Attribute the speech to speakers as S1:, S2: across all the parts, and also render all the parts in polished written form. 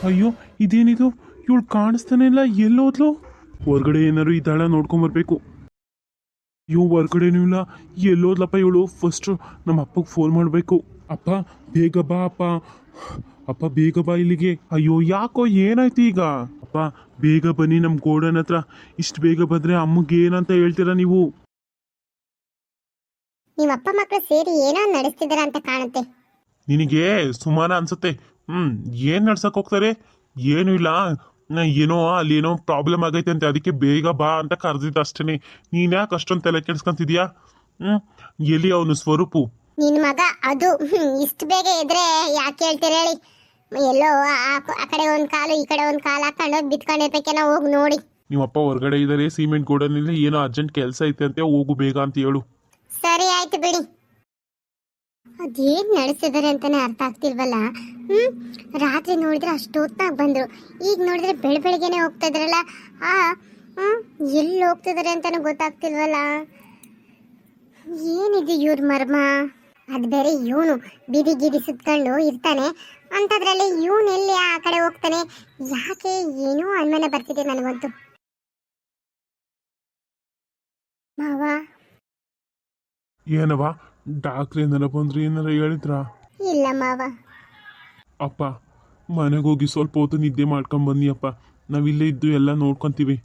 S1: ಅಯ್ಯೋ ಇದೇನಿದು, ಇವಳು ಕಾಣಿಸ್ತಾನೆ ಇಲ್ಲ, ಎಲ್ಲೋದ್ಲು? ಹೊರ್ಗಡೆ ಏನಾರು ಇದ್ದಾಳ ನೋಡ್ಕೊಂಬರ್ಬೇಕು. ಇವ್ ಹೊರ್ಗಡೆನೂ ಇಲ್ಲ, ಎಲ್ಲೋದ್ಲಪ್ಪ ಇವಳು? ಫಸ್ಟ್ ನಮ್ಮ ಅಪ್ಪಗೆ ಫೋನ್ ಮಾಡಬೇಕು. ಅಪ್ಪ ಬೇಗ ಬಾ ಅಪ್ಪ, ಅಪ್ಪ ಬೇಗ ಬಾ ಇಲ್ಲಿಗೆ. ಅಯ್ಯೋ ಯಾಕೋ ಏನಾಯ್ತು ಈಗ? ಅಪ್ಪ ಬೇಗ ಬನ್ನಿ ನಮ್ಮ ಗೋಡನ್ ಹತ್ರ. ಇಷ್ಟು ಬೇಗ ಬಂದ್ರೆ ಅಮ್ಮಗೆ ಏನಂತ ಹೇಳ್ತೀರಾ ನೀವು?
S2: ನಿಮ್ಮ ಅಪ್ಪ ಮಕ್ಕಳು ಸೇರಿ ಏನೋ ನಡೆಸ್ತಿದಾರ ಅಂತ ಕಾಣುತ್ತೆ.
S1: ನಿನಗೆ ಸುಮಾನ ಅನ್ಸುತ್ತೆ. ಏನ್ ನಡ್ಸಕ್ ಹೋಗ್ತಾರೆ? ಏನೂ ಇಲ್ಲ, ಏನೋ ಅಲ್ಲಿ ಏನೋ ಪ್ರಾಬ್ಲಮ್ ಆಗೈತೆ ಅಂತೆ, ಅದಕ್ಕೆ ಬೇಗ ಬಾ ಅಂತ ಕರೆದಿದ್ದ ಅಷ್ಟೇನೆ. ನೀನ್ ಯಾಕೆ ಅಷ್ಟೊಂದು ತಲೆ ಕೆಡ್ಸ್ಕೊಂತಿದ್ಯಾ? ಎಲ್ಲಿ ಅವನು ಸ್ವರೂಪು?
S2: ನಿನ್ ಮಗ ಅದು ಇಷ್ಟು ಬೇಗ ಎದ್ರೆ ಯಾಕೆ ಹೇಳ್ತೀರ ಹೇಳಿ? ಎಲ್ಲೋ ಆ ಕಡೆ ಒಂದ್ ಕಾಲು ಈ ಕಡೆ ಒಂದ್ ಕಾಲು ಹಾಕೊಂಡೋಗಿ ಬಿತ್ಕೊಂಡಿರ್ಬೇಕೇನೋ, ಹೋಗಿ ನೋಡಿ.
S1: ನಿಮ್ಮಪ್ಪ ಹೊರಗಡೆ ಇದ್ದಾರೆ, ಸಿಮೆಂಟ್ ಗೋಡನಲ್ಲಿ ಏನೋ ಅರ್ಜೆಂಟ್ ಕೆಲಸ ಐತೆ ಅಂತೆ, ಹೋಗು ಬೇಗ ಅಂತ ಹೇಳು.
S2: ಸರಿ ಆಯ್ತು ಬಿಡಿ. ಅದೇನ್ ನಡೆಸಿದಾರೆ ಅಂತಾನೆ ಅರ್ಥ ಆಗ್ತಿಲ್ವಲ್ಲ. ರಾತ್ರಿ ನೋಡಿದ್ರೆ ಅಷ್ಟೊತ್ತಾಗ ಬಂದ್ರು, ಈಗ ನೋಡಿದ್ರೆ ಬೆಳಗ್ಗೆನೆ ಹೋಗ್ತಾ ಇದ್ರಲ್ಲ. ಎಲ್ಲಿ ಹೋಗ್ತಿದಾರೆ ಅಂತಾನೆ ಗೊತ್ತಾಗ್ತಿಲ್ವಲ್ಲ. ಏನಿದೆ ಇವ್ರ ಮರ್ಮ? ಅದು ಬೇರೆ ಇವನು ಬೀದಿ ಗೀದಿ ಸುತ್ಕೊಂಡು ಇರ್ತಾನೆ ಅಂತದ್ರಲ್ಲಿ ಇವನು ಎಲ್ಲಿ ಆ ಕಡೆ ಹೋಗ್ತಾನೆ? ಯಾಕೆ ಏನೋ ಅನುಮಾನ ಬರ್ತಿದೆ ನನಗಂತೂ. ಮಾವ
S1: ಏನವ ಡಾಕ್ಟ್ರ್ ಏನಾರ ಬಂದ್ರು, ಏನಾರ ಹೇಳಿದ್ರ?
S2: ಇಲ್ಲ ಮಾವ.
S1: ಅಪ್ಪ ಮನೆಗೆ ಹೋಗಿ ಸ್ವಲ್ಪ ಹೊತ್ತು ನಿದ್ದೆ ಮಾಡ್ಕೊಂಡ್ ಬನ್ನಿ ಅಪ್ಪ, ನಾವಿಲ್ಲೇ ಇದ್ದು ಎಲ್ಲ ನೋಡ್ಕೊಂತೀವಿ.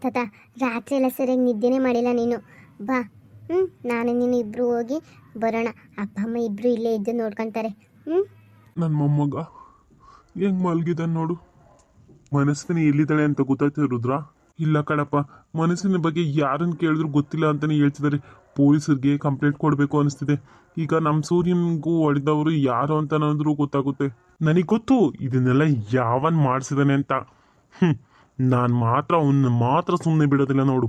S2: ತಾತ ರಾತ್ರಿ ಎಲ್ಲ ಸರಿಯಾಗಿ ನಿದ್ದೆನೇ ಮಾಡಿಲ್ಲ ನೀನು. ಬಾ, ನಾನು ನೀನು ಇಬ್ರು ಹೋಗಿ ಬರೋಣ. ಅಪ್ಪ ಅಮ್ಮ ಇಬ್ರು ಇಲ್ಲೇ ಇದ್ದು ನೋಡ್ಕೊಂತಾರೆ.
S1: ನನ್ನ ಮೊಮ್ಮಗ ಹೆಂಗ್ ಮಲ್ಗಿದಾನೆ ನೋಡು. ಮನಸ್ಸಿನ ಎಲ್ಲಿದ್ದಾಳೆ ಅಂತ ಗೊತ್ತಾಯ್ತು ರುದ್ರ? ಇಲ್ಲ ಕಣಪ್ಪ, ಮನಸ್ಸಿನ ಬಗ್ಗೆ ಯಾರನ್ನ ಕೇಳಿದ್ರು ಗೊತ್ತಿಲ್ಲ ಅಂತಾನೆ ಹೇಳ್ತಿದ್ದಾರೆ. ಪೊಲೀಸರಿಗೆ ಕಂಪ್ಲೇಂಟ್ ಕೊಡಬೇಕು ಅನಿಸ್ತಿದೆ. ಈಗ ನಮ್ಮ ಸೂರ್ಯನ್ಗೂ ಹೊಡೆದವರು ಯಾರು ಅಂತ ಅನ್ನೋದ್ರು ಗೊತ್ತಾಗುತ್ತೆ. ನನಗೆ ಗೊತ್ತು ಇದನ್ನೆಲ್ಲ ಯಾವನ್ ಮಾಡಿಸಿದಾನೆ ಅಂತ. ನಾನು ಮಾತ್ರ ಅವನ್ನ ಮಾತ್ರ ಸುಮ್ಮನೆ ಬಿಡೋದಿಲ್ಲ ನೋಡು.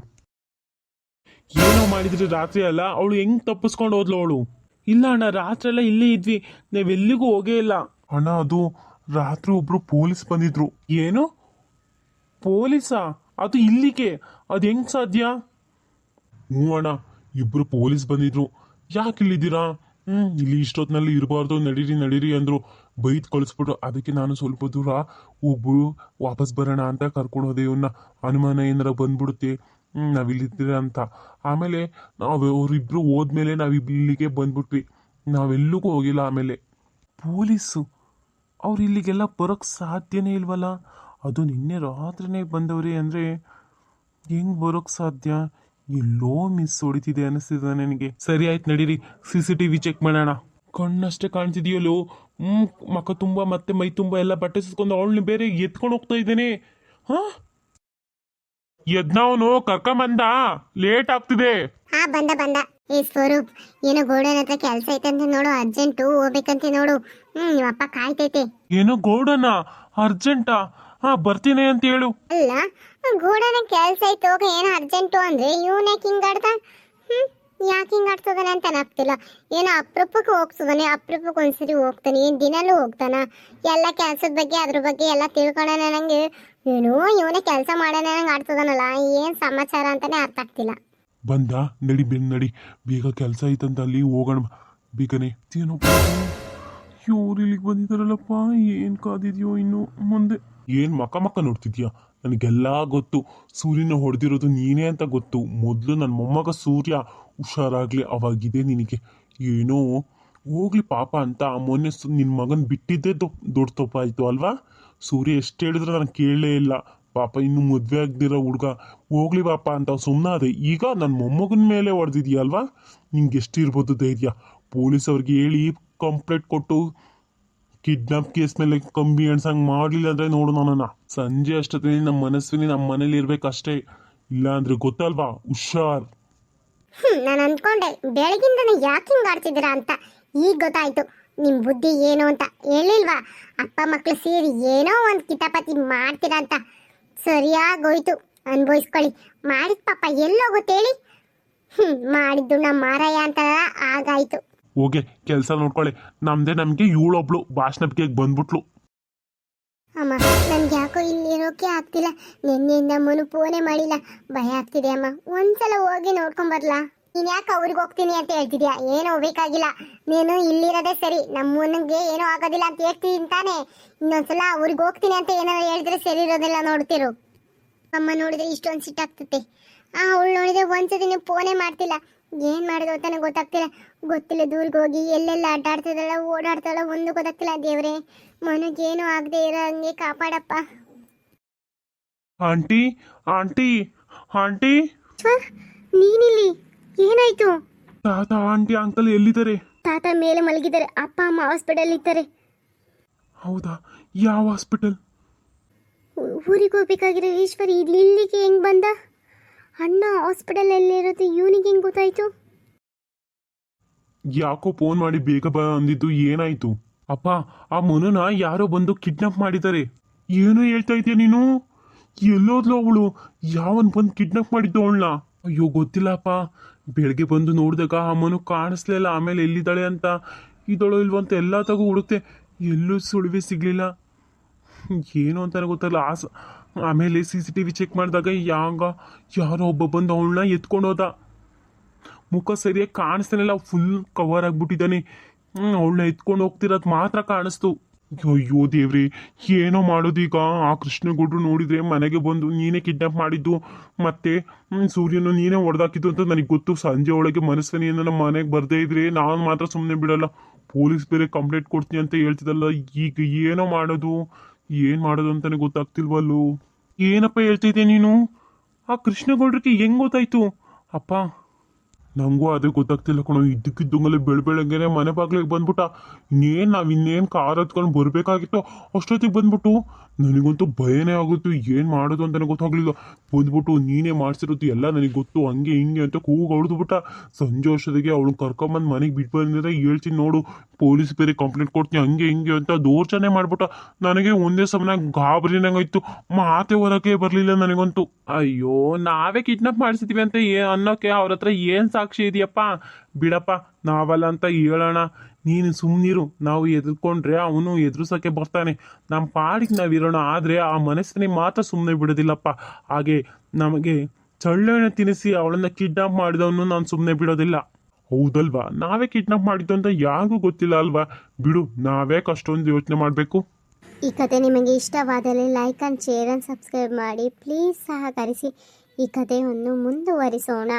S1: ಏನೋ ಮಾಡಿದ್ರಿ ರಾತ್ರಿ ಅಲ್ಲ, ಅವಳು ಹೆಂಗ್ ತಪ್ಪಿಸ್ಕೊಂಡು ಹೋದ್ಲು ಅವಳು? ಇಲ್ಲ ಅಣ್ಣ, ರಾತ್ರಿ ಎಲ್ಲ ಇಲ್ಲೇ ಇದ್ವಿ, ನಾವೆಲ್ಲಿಗೂ ಹೋಗೇ ಇಲ್ಲ ಅಣ್ಣ. ಅದು ರಾತ್ರಿ ಒಬ್ರು ಪೊಲೀಸ್ ಬಂದಿದ್ರು. ಏನು ಪೊಲೀಸಾ? ಅದು ಇಲ್ಲಿಗೆ ಅದು ಹೆಂಗ್ ಸಾಧ್ಯ? ಅಣ್ಣ, ಇಬ್ರು ಪೊಲೀಸ್ ಬಂದಿದ್ರು. ಯಾಕೆ ಇಲ್ಲಿದ್ದೀರಾ? ಇಲ್ಲಿ ಇಷ್ಟೊತ್ತಿನಲ್ಲಿ ಇರಬಾರ್ದು, ನಡೀರಿ ನಡೀರಿ ಅಂದ್ರು. ಬೈತ್ ಕಳಿಸ್ಬಿಟ್ರು. ಅದಕ್ಕೆ ನಾನು ಸ್ವಲ್ಪ ದೂರ ಹೋಗ್ಬಿಡು ವಾಪಸ್ ಬರೋಣ ಅಂತ ಕರ್ಕೊಂಡು ಹೋದೆ ಇವನ್ನ. ಅನುಮಾನ ಏನಾರ ಬಂದ್ಬಿಡುತ್ತೆ ನಾವಿಲ್ಲಿದ್ದೀರ ಅಂತ. ಆಮೇಲೆ ಅವರಿಬ್ರು ಹೋದ್ಮೇಲೆ ನಾವು ಇಲ್ಲಿಗೆ ಬಂದ್ಬಿಟ್ವಿ, ನಾವೆಲ್ಲಿಗೂ ಹೋಗಿಲ್ಲ. ಆಮೇಲೆ ಪೊಲೀಸು ಅವ್ರು ಇಲ್ಲಿಗೆಲ್ಲ ಬರೋಕ್ಕೆ ಸಾಧ್ಯನೇ ಇಲ್ವಲ್ಲ? ಅದು ನಿನ್ನೆ ರಾತ್ರಿನೇ ಬಂದವ್ರಿ ಅಂದರೆ ಹೆಂಗ್ ಬರೋಕ್ಕೆ ಸಾಧ್ಯ? ಎಲ್ಲೋ ಮಿಸ್ ಹೊಡಿತಿದೆ ಅನಿಸ್ತಿದೆ ನನಗೆ. ಸರಿ ಆಯ್ತು ನಡೀರಿ, CCTV ಚೆಕ್ ಮಾಡೋಣ. ಕಣ್ಣಷ್ಟೇ ಕಾಣ್ತಿದೆಯಲ್ಲೋ. ಮಕ್ಕ ತುಂಬ ಮತ್ತೆ ಮೈ ತುಂಬ ಎಲ್ಲ ಬಟ್ಟೆ ಸುತ್ಕೊಂಡು ಅವಳನ್ನ ಬೇರೆ ಎತ್ಕೊಂಡು ಹೋಗ್ತಾ ಇದ್ದೇನೆ. ಯದ್ನವನು ಕರ್ಕೊಂಬಂದ, ಲೇಟ್ ಆಗ್ತಿದೆ.
S2: ಬಂದ ಬಂದ. ಏ ಸ್ವರೂಪ್, ಏನೋ ಗೋಡನ್ ಹತ್ರ ಕೆಲಸ ಐತಂತ ನೋಡು, ಅರ್ಜೆಂಟು ಹೋಗ್ಬೇಕಂತ ನೋಡು. ನಿಮ್ಮಪ್ಪ ಕಾಯ್ತೈತೆ.
S1: ಏನೋ ಗೋಡನ ಅರ್ಜೆಂಟಾ? ಬರ್ತೀನಿ ಅಂತ ಹೇಳು.
S2: ಅಲ್ಲ, ಗೋಡನ ಕೆಲಸ ಐತೆ ಹೋಗ, ಏನೋ ಅರ್ಜೆಂಟು ಅಂದ್ರೆ ಇವನೇ ಹಿಂಗ್ ಆಡ್ದ. ಯಾಕೆ ಹಿಂಗ್ ಆಡ್ತದಾನೆ ಅಂತ ಆಗ್ತಿಲ್ಲ. ಏನೋ ಅಪರೂಪಕ್ಕೆ ಹೋಗ್ತದಾನೆ, ಅಪರೂಪಕ್ಕೆ ಒಂದ್ಸರಿ ಹೋಗ್ತಾನೆ, ದಿನಲ್ಲೂ ಹೋಗ್ತಾನ. ಎಲ್ಲ ಕೆಲ್ಸದ ಬಗ್ಗೆ ಅದ್ರ ಬಗ್ಗೆ ಎಲ್ಲ ತಿಳ್ಕೊಳ್ಳೋಣ. ನಂಗೆ ಏನೋ ಇವನೇ ಕೆಲಸ ಮಾಡೋಣ ನಂಗೆ ಆಡ್ತದಾನಲ್ಲ, ಏನ್ ಸಮಾಚಾರ ಅಂತಾನೆ ಅರ್ಥ ಆಗ್ತಿಲ್ಲ.
S1: ಬಂದ ನಡಿ ನಡಿ, ಬೇಗ ಕೆಲಸ ಐತಂತ ಅಲ್ಲಿ ಹೋಗೋಣ ಬೇಗನೆ. ಏನಪ್ಪ ಇವ್ರು ಇಲ್ಲಿಗೆ ಬಂದಿದ್ದಾರಲ್ಲಪ್ಪ, ಏನ್ ಕಾದಿದ್ಯೋ ಇನ್ನು ಮುಂದೆ? ಏನ್ ಮಕ್ಕ ನೋಡ್ತಿದ್ಯಾ? ನನಗೆಲ್ಲ ಗೊತ್ತು, ಸೂರ್ಯನ ಹೊಡೆದಿರೋದು ನೀನೇ ಅಂತ ಗೊತ್ತು. ಮೊದಲು ನನ್ನ ಮೊಮ್ಮಗ ಸೂರ್ಯ ಹುಷಾರಾಗ್ಲಿ, ಅವಾಗಿದೆ ನಿನಗೆ. ಏನೋ ಹೋಗ್ಲಿ ಪಾಪ ಅಂತ ಮೊನ್ನೆ ನಿನ್ನ ಮಗನ್ ಬಿಟ್ಟಿದ್ದೇ ದೊಡ್ಡ ತಪ್ಪಾಯ್ತು ಅಲ್ವಾ? ಸೂರ್ಯ ಎಷ್ಟು ಹೇಳಿದ್ರು ನನಗೆ ಕೇಳಲೇ ಇಲ್ಲ ಪಾಪ. ಇನ್ನು ಮದುವೆ ಆಗದಿರೋ ಹುಡುಗ, ಹೋಗ್ಲಿ ಪಾಪ ಅಂತ ಸುಮ್ಮನೆ ಅದೇ. ಈಗ ನನ್ನ ಮೊಮ್ಮಗನ ಮೇಲೆ ಹೊಡೆದಿದ್ಯಲ್ವಾ? ನಿಂಗೆ ಎಷ್ಟಿರ್ಬೋದು ಧೈರ್ಯ? ಪೊಲೀಸವ್ರಿಗೆ ಹೇಳಿ ಕಂಪ್ಲೇಂಟ್ ಕೊಟ್ಟು ಕಿಡ್ನಾಪ್ ಕೇಸ್ ಮೇಲೆ ಕಂಬಿ ಎಣ್ಸಂಗ್ ಮಾಡಲಿಲ್ಲ ಅಂದ್ರೆ ನೋಡು ನನ್ನನ್ನ ಸಂಜೆ ಅಷ್ಟೊತ್ತಿಗೆ ನಮ್ಮ ಮನಸ್ವಿನಿ ನಮ್ಮ ಮನೇಲಿ ಇರ್ಬೇಕಷ್ಟೇ. ಇಲ್ಲ ಅಂದ್ರೆ ಗೊತ್ತಲ್ವಾ, ಹುಷಾರ್.
S2: ನಾನು ಅನ್ಕೊಂಡೆ ಬೆಳಗಿಂದನೇ ಯಾಕೆ ಹಿಂಗ್ ಆಡ್ತಿದ್ದೀರಾ ಅಂತ. ಈಗ ಗೊತ್ತಾಯ್ತು ನಿಮ್ ಬುದ್ಧಿ ಏನು ಅಂತ. ಹೇಳಿಲ್ವಾ ಅಪ್ಪ ಮಕ್ಳು ಸೇರಿ ಏನೋ ಒಂದು ಕಿತಾಪತಿ ಮಾಡ್ತೀರಾ ಅಂತ? ಸರಿಯಾಗೋಯ್ತು, ಅನ್ಭವಿಸ್ಕೊಳ್ಳಿ. ಮಾಡಿದ ಪಾಪ ಎಲ್ಲೋಗುತ್ತೇಳಿ. ಮಾಡಿದ್ದು ನಮ್ಮ ಮಾರಯ್ಯ ಅಂತ ಆಗಾಯ್ತು.
S1: ಹೋಗೆ ಕೆಲಸ ನೋಡ್ಕೊಳ್ಳಿ. ನಮಗೆ ಇವಳೊಬ್ಳು ಭಾಷಣಕ್ಕೆ ಬಂದ್ಬಿಟ್ಲು.
S2: ಅಮ್ಮ ನನ್ಗೆ ಯಾಕೋ ಇಲ್ಲಿ ಇರೋಕೆ ಆಗ್ತಿಲ್ಲ. ನಿನ್ನೆಯಿಂದ ಮನು ಫೋನೇ ಮಾಡಿಲ್ಲ, ಭಯ ಆಗ್ತಿದೆ ಅಮ್ಮ. ಒಂದ್ಸಲ ಹೋಗಿ ನೋಡ್ಕೊಂಡ್ ಬರ್ಲಾ? ನೀನ್ ಯಾಕೆ ಅವ್ರಿಗೆ ಹೋಗ್ತೀನಿ ಅಂತ ಹೇಳ್ತಿದ್ಯಾ? ಏನು ಹೋಗ್ಬೇಕಾಗಿಲ್ಲ, ನೀನು ಇಲ್ಲಿರೋದೇ ಸರಿ. ನಮ್ಮನಿಗೆ ಏನೂ ಆಗೋದಿಲ್ಲ ಅಂತ ಹೇಳ್ತೀನಿ ತಾನೆ. ಇನ್ನೊಂದ್ಸಲ ಅವ್ರಿಗೆ ಹೋಗ್ತೀನಿ ಅಂತ ಏನಾದ್ರು ಹೇಳಿದ್ರೆ ಸರಿ ಇರೋದಿಲ್ಲ. ನೋಡ್ತಿರು, ಅಮ್ಮ ನೋಡಿದ್ರೆ ಇಷ್ಟೊಂದು ಸಿಟ್ಟಾಗ್ತತೆ. ಅವಳು ನೋಡಿದ್ರೆ ಒಂದ್ಸತಿ ಫೋನೇ ಮಾಡ್ತಿಲ್ಲ. ಏನ್ ಮಾಡೋದು ಅಂತಾನೆ ಗೊತ್ತಿಲ್ಲ. ದೂರ್ಗೆ ಹೋಗಿ ಎಲ್ಲೆಲ್ಲ ಅಡ್ಡಾಡ್ತಿದ್ದಾಳ, ಓಡಾಡ್ತಾಳ, ಒಂದು ಗೊತ್ತಾಗ್ತಿಲ್ಲ. ದೇವ್ರೆ, ಮನಗೇನು ಆಗದೆ ಇರೋ ಹಂಗೆ ಕಾಪಾಡಪ್ಪ.
S1: ಆಂಟಿ ಆಂಟಿ ಆಂಟಿ,
S2: ನೀನಿಲ್ಲಿ? ಏನಾಯ್ತು?
S1: ತಾತ ಆಂಟಿ ಅಂಕಲ್ ಎಲ್ಲಿದ್ದಾರೆ?
S2: ತಾತ ಮೇಲೆ ಮಲಗಿದ್ದಾರೆ, ಅಪ್ಪ ಅಮ್ಮ ಹಾಸ್ಪಿಟಲ್ ಇದ್ದಾರೆ.
S1: ಹೌದಾ? ಯಾವ ಹಾಸ್ಪಿಟಲ್?
S2: ಊರಿಗೆ ಹೋಗ್ಬೇಕಾಗಿರೋ ಈಶ್ವರಿ ಇಲ್ಲಿಗೆ ಹೆಂಗ್ ಬಂದ? ಅಣ್ಣ ಹಾಸ್ಪಿಟಲ್ ಎಲ್ಲಿರೋದು ಇವನಿಗೆ ಹೆಂಗ್ ಗೊತ್ತಾಯ್ತು?
S1: ಯಾಕೋ ಫೋನ್ ಮಾಡಿ ಬೇಗ ಬಾ ಅಂದಿದ್ದು, ಏನಾಯ್ತು? ಅಪ್ಪ, ಆ ಮನುನ ಯಾರೋ ಬಂದು ಕಿಡ್ನಾಪ್ ಮಾಡಿದ್ದಾರೆ. ಏನು ಹೇಳ್ತಾ ಇದೀಯ ನೀನು? ಎಲ್ಲೋದ್ಲು ಅವಳು? ಯಾವನ್ ಬಂದು ಕಿಡ್ನಾಪ್ ಮಾಡಿದ್ದು ಅವಳನ್ನ? ಅಯ್ಯೋ ಗೊತ್ತಿಲ್ಲಪ್ಪ. ಬೆಳಗ್ಗೆ ಬಂದು ನೋಡಿದಾಗ ಆ ಮನು ಕಾಣಿಸ್ಲಿಲ್ಲ. ಆಮೇಲೆ ಎಲ್ಲಿದ್ದಾಳೆ ಅಂತ, ಇದಳು ಇಲ್ವಂತ ಎಲ್ಲ ತಗೋ ಹುಡುಕ್ತೆ, ಎಲ್ಲೂ ಸುಳಿವೆ ಸಿಗ್ಲಿಲ್ಲ. ಏನು ಅಂತಾನೆ ಗೊತ್ತಲ್ಲ. ಆಮೇಲೆ CCTV ಚೆಕ್ ಮಾಡಿದಾಗ ಯಾರೋ ಒಬ್ಬ ಬಂದು ಅವಳನ್ನ ಎತ್ಕೊಂಡು ಹೋದ. ಮುಖ ಸರಿಯಾಗಿ ಕಾಣಿಸ್ತಾನಿಲ್ಲ, ಫುಲ್ ಕವರ್ ಆಗ್ಬಿಟ್ಟಿದ್ದಾನೆ. ಅವಳನ್ನ ಎತ್ಕೊಂಡು ಹೋಗ್ತಿರೋದು ಮಾತ್ರ ಕಾಣಿಸ್ತು. ಅಯ್ಯೋ ದೇವ್ರಿ, ಏನೋ ಮಾಡೋದೀಗ? ಆ ಕೃಷ್ಣಗೌಡ್ರು ನೋಡಿದ್ರೆ ಮನೆಗೆ ಬಂದು ನೀನೇ ಕಿಡ್ನಾಪ್ ಮಾಡಿದ್ದು, ಮತ್ತೆ ಸೂರ್ಯನು ನೀನೇ ಹೊಡೆದಾಕಿದ್ದು ಅಂತ ನನಗೆ ಗೊತ್ತು. ಸಂಜೆ ಒಳಗೆ ಮನಸ್ಸನಿ ನಮ್ಮ ಮನೆಗೆ ಬರ್ದೇ ಇದ್ರೆ ನಾನು ಮಾತ್ರ ಸುಮ್ಮನೆ ಬಿಡಲ್ಲ. ಪೊಲೀಸ್ ಬೇರೆ ಕಂಪ್ಲೇಂಟ್ ಕೊಡ್ತೀನಿ ಅಂತ ಹೇಳ್ತಿದ್ದಲ್ಲ. ಈಗ ಏನೋ ಮಾಡೋದು, ಏನು ಮಾಡೋದು ಅಂತಾನೆ ಗೊತ್ತಾಗ್ತಿಲ್ವಲ್ಲೂ. ಏನಪ್ಪ ಹೇಳ್ತಿದ್ದೆ ನೀನು? ಆ ಕೃಷ್ಣಗೌಡ್ರಿಗೆ ಹೆಂಗ್ ಗೊತ್ತಾಯ್ತು? ಅಪ್ಪ, ನಂಗೂ ಅದೇ ಗೊತ್ತಾಗ್ತಿಲ್ಲ ಕಣೋ. ಇದ್ದಕ್ಕಿದ್ದಂಗಲೇ ಬೆಳಬೆಳಗ್ಗೆನೆ ಮನೆ ಬಾಗ್ಲಿಗೆ ಬಂದ್ಬಿಟ್ಟ. ಇನ್ನೇನು ಕಾರ್ ಹತ್ಕೊಂಡು ಬರಬೇಕಾಗಿತ್ತು, ಅಷ್ಟೊತ್ತಿಗೆ ಬಂದ್ಬಿಟ್ಟು ನನಗಂತೂ ಭಯನೇ ಆಗುತ್ತೆ. ಏನು ಮಾಡೋದು ಅಂತಾನೆ ಗೊತ್ತಾಗ್ಲಿಲ್ಲ. ಬಂದ್ಬಿಟ್ಟು ನೀನೇ ಮಾಡಿಸಿರೋದು ಎಲ್ಲ ನನಗೆ ಗೊತ್ತು, ಹಂಗೆ ಹಿಂಗೆ ಅಂತ ಕೂಗು ಹೊಡೆದ್ಬಿಟ್ಟ. ಸಂಜೆ ವರ್ಷದಿಗೆ ಅವಳು ಕರ್ಕೊಂಬಂದು ಮನೆಗೆ ಬಿಟ್ಟು ಬಂದಿದ್ರೆ ಹೇಳ್ತೀನಿ ನೋಡು, ಪೊಲೀಸ್ ಬೇರೆ ಕಂಪ್ಲೇಂಟ್ ಕೊಡ್ತೀನಿ ಹಂಗೆ ಹಿಂಗೆ ಅಂತ ದೌರ್ಜನ್ಯ ಮಾಡ್ಬಿಟ್ಟ. ನನಗೆ ಒಂದೇ ಸಮನ ಗಾಬರಿನಂಗಾಯ್ತು, ಮಾತೆ ಹೊರಗೆ ಬರಲಿಲ್ಲ ನನಗಂತೂ. ಅಯ್ಯೋ, ನಾವೇ ಕಿಡ್ನಾಪ್ ಮಾಡಿಸಿದ್ವಿ ಅಂತ ಅನ್ನೋಕೆ ಅವ್ರ ಹತ್ರ ಏನು ಸಾಕ್ಷಿ ಇದೆಯಪ್ಪ? ಬಿಡಪ್ಪ, ನಾವಲ್ಲ ಅಂತ ಹೇಳೋಣ. ನೀನು ಸುಮ್ಮನಿರು. ನಾವು ಎದುರ್ಕೊಂಡ್ರೆ ಅವನು ಎದುರಿಸೋಕೆ ಬರ್ತಾನೆ. ನಮ್ಮ ಪಾಡಿಗೆ ನಾವಿರೋಣ. ಆದರೆ ಆ ಮನಸ್ಸಿನ ಮಾತ್ರ ಸುಮ್ಮನೆ ಬಿಡೋದಿಲ್ಲಪ್ಪ. ಹಾಗೆ ನಮಗೆ ಚಳ್ಳೆಣ್ಣೆ ತಿನ್ನಿಸಿ ಅವಳನ್ನ ಕಿಡ್ನಾಪ್ ಮಾಡಿದವನು ನಾನು ಸುಮ್ಮನೆ ಬಿಡೋದಿಲ್ಲ. ಹೌದಲ್ವಾ? ನಾವೇ ಕಿಡ್ನಾಪ್ ಮಾಡಿದ್ದು ಅಂತ ಯಾರಿಗೂ ಗೊತ್ತಿಲ್ಲ ಅಲ್ವಾ? ಬಿಡು, ನಾವೇ ಅಷ್ಟೊಂದು ಯೋಚನೆ ಮಾಡಬೇಕು.
S2: ಈ ಕತೆ ನಿಮಗೆ ಇಷ್ಟವಾದಲ್ಲಿ like and share and subscribe ಮಾಡಿ. ಪ್ಲೀಸ್ ಸಹಕರಿಸಿ ಈ ಕಥೆಯನ್ನು ಮುಂದುವರಿಸೋಣ.